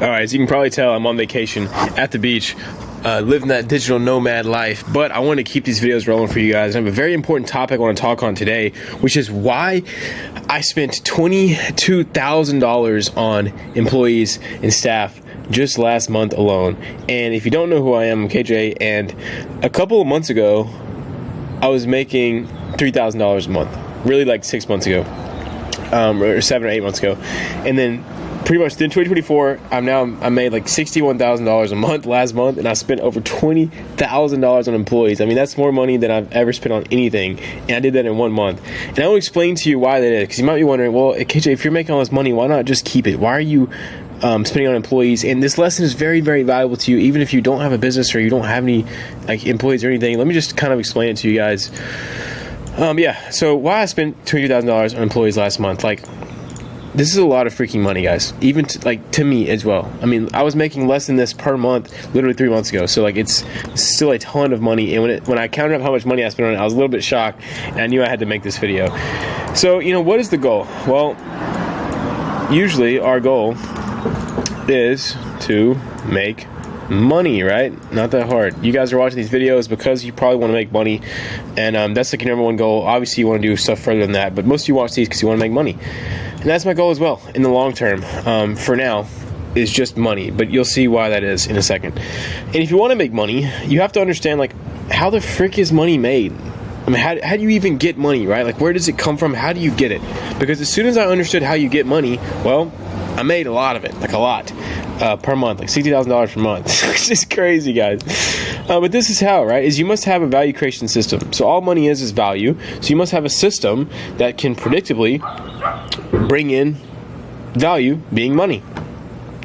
All right, as you can probably tell, I'm on vacation at the beach, living that digital nomad life, but I want to keep these videos rolling for you guys. I have a very important topic I want to talk on today, which is why I spent $22,000 on employees and staff just last month alone. And if you don't know who I am, I'm KJ, and a couple of months ago, I was making $3,000 a month, really like 6 months ago, or 7 or 8 months ago. And then pretty much in 2024, I made like $61,000 a month last month, and I spent over $20,000 on employees. I mean, that's more money than I've ever spent on anything, and I did that in 1 month. And I will explain to you why that is, because you might be wondering, well, KJ, if you're making all this money, why not just keep it? Why are you spending on employees? And this lesson is very, very valuable to you, even if you don't have a business or you don't have any like employees or anything. Let me just kind of explain it to you guys. So why I spent $22,000 on employees last month, like, this is a lot of freaking money, guys, even to me as well. I mean, I was making less than this per month literally 3 months ago, so like it's still a ton of money. And when I counted up how much money I spent on it, I was a little bit shocked, and I knew I had to make this video. So, what is the goal? Well, usually our goal is to make money, right? Not that hard. You guys are watching these videos because you probably want to make money, and that's like your number one goal. Obviously, you want to do stuff further than that, but most of you watch these because you want to make money. And that's my goal as well in the long term. For now, is just money, but you'll see why that is in a second. And if you want to make money, you have to understand, like, how the frick is money made? I mean, how do you even get money, right? Like, where does it come from? How do you get it? Because as soon as I understood how you get money, well, I made a lot of it, like a lot, per month, like $60,000 per month, which is crazy, guys. But this is how, right? Is you must have a value creation system. So all money is value. So you must have a system that can predictably bring in value, being money.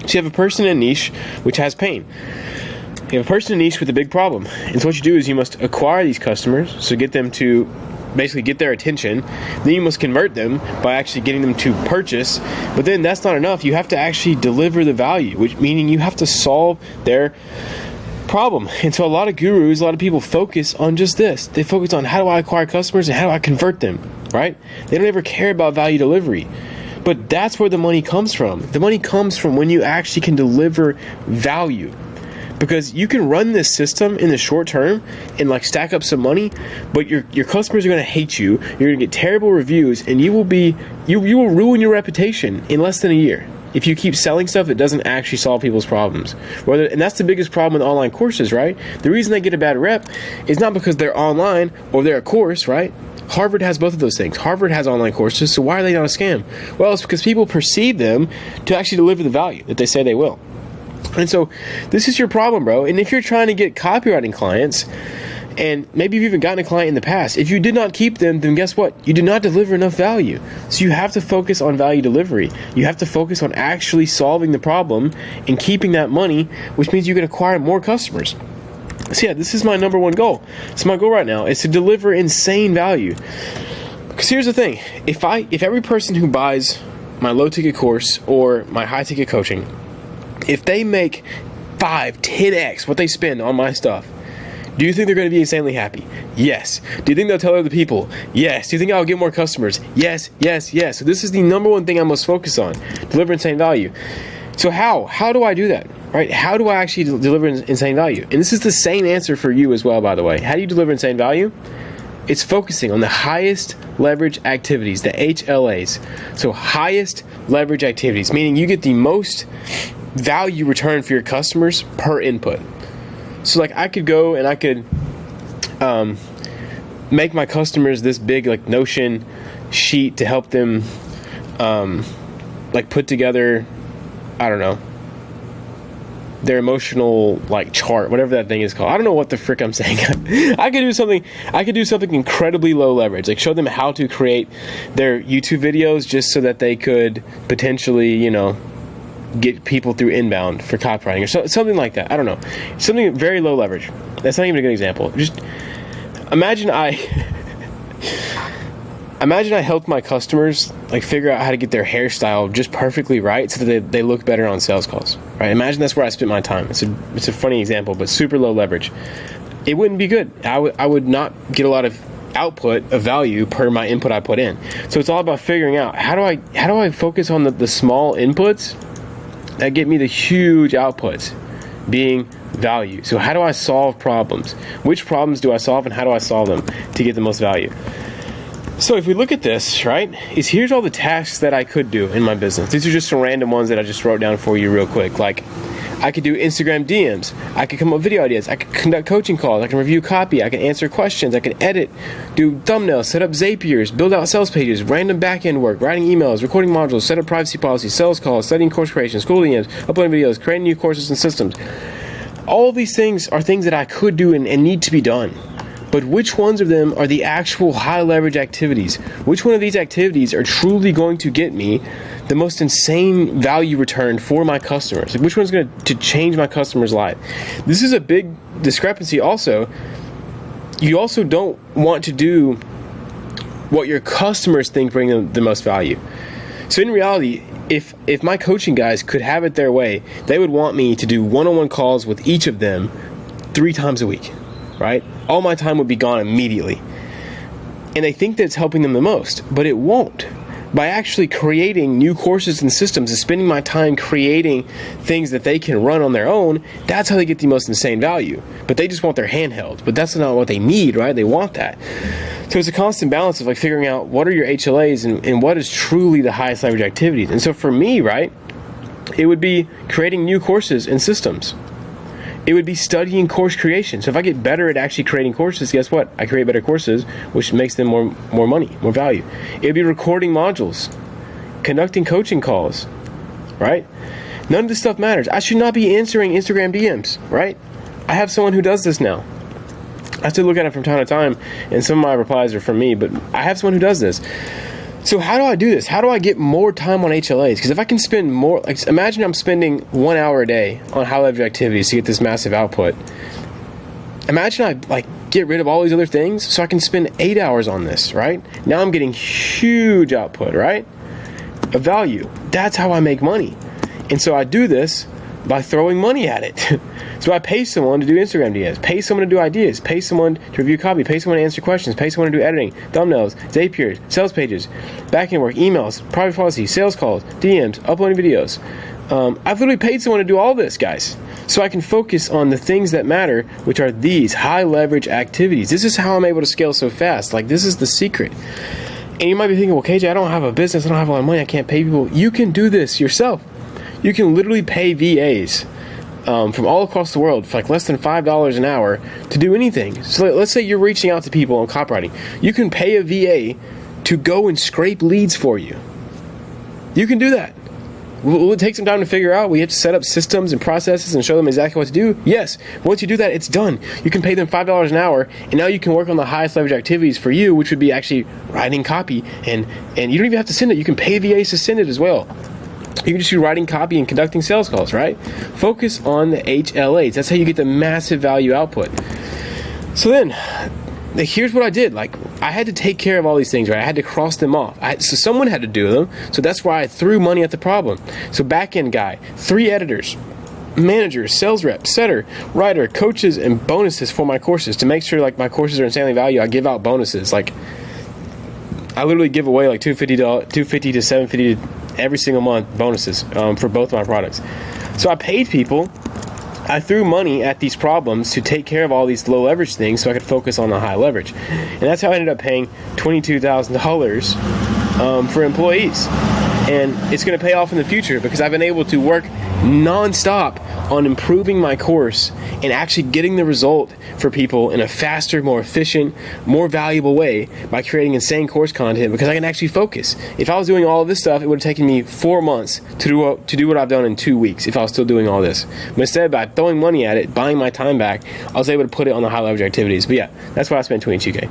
So you have a person in a niche which has pain. You have a person in a niche with a big problem. And so what you do is you must acquire these customers, so get them to basically get their attention. Then you must convert them by actually getting them to purchase. But then that's not enough. You have to actually deliver the value, which meaning you have to solve their problem. And so a lot of gurus, a lot of people focus on just this. They focus on, how do I acquire customers and how do I convert them, right? They don't ever care about value delivery. But that's where the money comes from. The money comes from when you actually can deliver value. Because you can run this system in the short term and like stack up some money, but your customers are going to hate you. You're going to get terrible reviews, and you will ruin your reputation in less than a year if you keep selling stuff that doesn't actually solve people's problems. And that's the biggest problem with online courses, right? The reason they get a bad rep is not because they're online or they're a course, right? Harvard has both of those things. Harvard has online courses, so why are they not a scam? Well, it's because people perceive them to actually deliver the value that they say they will. And so this is your problem, bro. And if you're trying to get copywriting clients, and maybe you've even gotten a client in the past, if you did not keep them, then guess what? You did not deliver enough value. So you have to focus on value delivery. You have to focus on actually solving the problem and keeping that money, which means you can acquire more customers. So yeah, this is my number one goal. So my goal right now is to deliver insane value. Because here's the thing. If every person who buys my low ticket course or my high ticket coaching, if they make 5, 10x what they spend on my stuff, do you think they're going to be insanely happy? Yes. Do you think they'll tell other people? Yes. Do you think I'll get more customers? Yes, yes, yes. So this is the number one thing I must focus on, deliver insane value. So how do I do that, right? How do I actually deliver insane value? And this is the same answer for you as well, by the way. How do you deliver insane value? It's focusing on the highest leverage activities, the HLAs. So highest leverage activities, meaning you get the most value return for your customers per input. So like I could go and I could make my customers this big like Notion sheet to help them like put together, I don't know, their emotional like chart, whatever that thing is called. I don't know what the frick I'm saying. I could do something incredibly low leverage, like show them how to create their YouTube videos just so that they could potentially, get people through inbound for copywriting or something like that. I don't know. Something very low leverage. That's not even a good example. Just imagine I helped my customers like figure out how to get their hairstyle just perfectly right so that they look better on sales calls, right? Imagine that's where I spent my time. It's a funny example, but super low leverage. It wouldn't be good. I would not get a lot of output of value per my input I put in. So it's all about figuring out how do I focus on the small inputs that get me the huge outputs, being value. So how do I solve problems? Which problems do I solve and how do I solve them to get the most value? So if we look at this, right, here's all the tasks that I could do in my business. These are just some random ones that I just wrote down for you real quick. Like, I could do Instagram DMs. I could come up with video ideas. I could conduct coaching calls. I can review copy. I can answer questions. I can edit, do thumbnails, set up Zapiers, build out sales pages, random back-end work, writing emails, recording modules, set up privacy policies, sales calls, studying course creation, school DMs, uploading videos, creating new courses and systems. All of these things are things that I could do and need to be done. But which ones of them are the actual high leverage activities? Which one of these activities are truly going to get me the most insane value return for my customers? Like, which one's going to change my customer's life? This is a big discrepancy also. You also don't want to do what your customers think bring them the most value. So in reality, if my coaching guys could have it their way, they would want me to do one-on-one calls with each of them 3 times a week, right? All my time would be gone immediately. And they think that it's helping them the most, but it won't. By actually creating new courses and systems and spending my time creating things that they can run on their own, that's how they get the most insane value. But they just want their handheld. But that's not what they need, right? They want that. So it's a constant balance of like figuring out what are your HLAs and what is truly the highest leverage activities. And so for me, right, it would be creating new courses and systems. It would be studying course creation. So if I get better at actually creating courses, guess what? I create better courses, which makes them more money, more value. It would be recording modules, conducting coaching calls, right? None of this stuff matters. I should not be answering Instagram DMs, right? I have someone who does this now. I still look at it from time to time, and some of my replies are from me, but I have someone who does this. So how do I do this? How do I get more time on HLAs? Because if I can spend more, like imagine I'm spending 1 hour a day on high leverage activities to get this massive output. Imagine I like get rid of all these other things so I can spend 8 hours on this, right? Now I'm getting huge output, right? Of value. That's how I make money. And so I do this by throwing money at it. So I pay someone to do Instagram DMs, pay someone to do ideas, pay someone to review copy, pay someone to answer questions, pay someone to do editing, thumbnails, Zapier, sales pages, back-end work, emails, private policy, sales calls, DMs, uploading videos. I've literally paid someone to do all this, guys. So I can focus on the things that matter, which are these high leverage activities. This is how I'm able to scale so fast. Like, this is the secret. And you might be thinking, well, KJ, I don't have a business, I don't have a lot of money, I can't pay people. You can do this yourself. You can literally pay VAs from all across the world for like less than $5 an hour to do anything. So let's say you're reaching out to people on copywriting. You can pay a VA to go and scrape leads for you. You can do that. Will it take some time to figure out? We have to set up systems and processes and show them exactly what to do? Yes. Once you do that, it's done. You can pay them $5 an hour, and now you can work on the highest leverage activities for you, which would be actually writing copy. And you don't even have to send it. You can pay VAs to send it as well. You can just be writing copy and conducting sales calls, right? Focus on the HLAs. That's how you get the massive value output. So then, here's what I did. Like, I had to take care of all these things, right? I had to cross them off. So someone had to do them. So that's why I threw money at the problem. So back-end guy, 3 editors, managers, sales rep, setter, writer, coaches, and bonuses for my courses to make sure like my courses are insanely valuable. I give out bonuses. Like, I literally give away like $250 to $750 every single month bonuses for both of my products. So I paid people. I threw money at these problems to take care of all these low leverage things so I could focus on the high leverage. And that's how I ended up paying $22,000 for employees. And it's going to pay off in the future because I've been able to work nonstop on improving my course and actually getting the result for people in a faster, more efficient, more valuable way by creating insane course content because I can actually focus. If I was doing all of this stuff, it would have taken me 4 months to do what I've done in 2 weeks if I was still doing all this. But instead, by throwing money at it, buying my time back, I was able to put it on the high leverage activities. But yeah, that's why I spent $22K.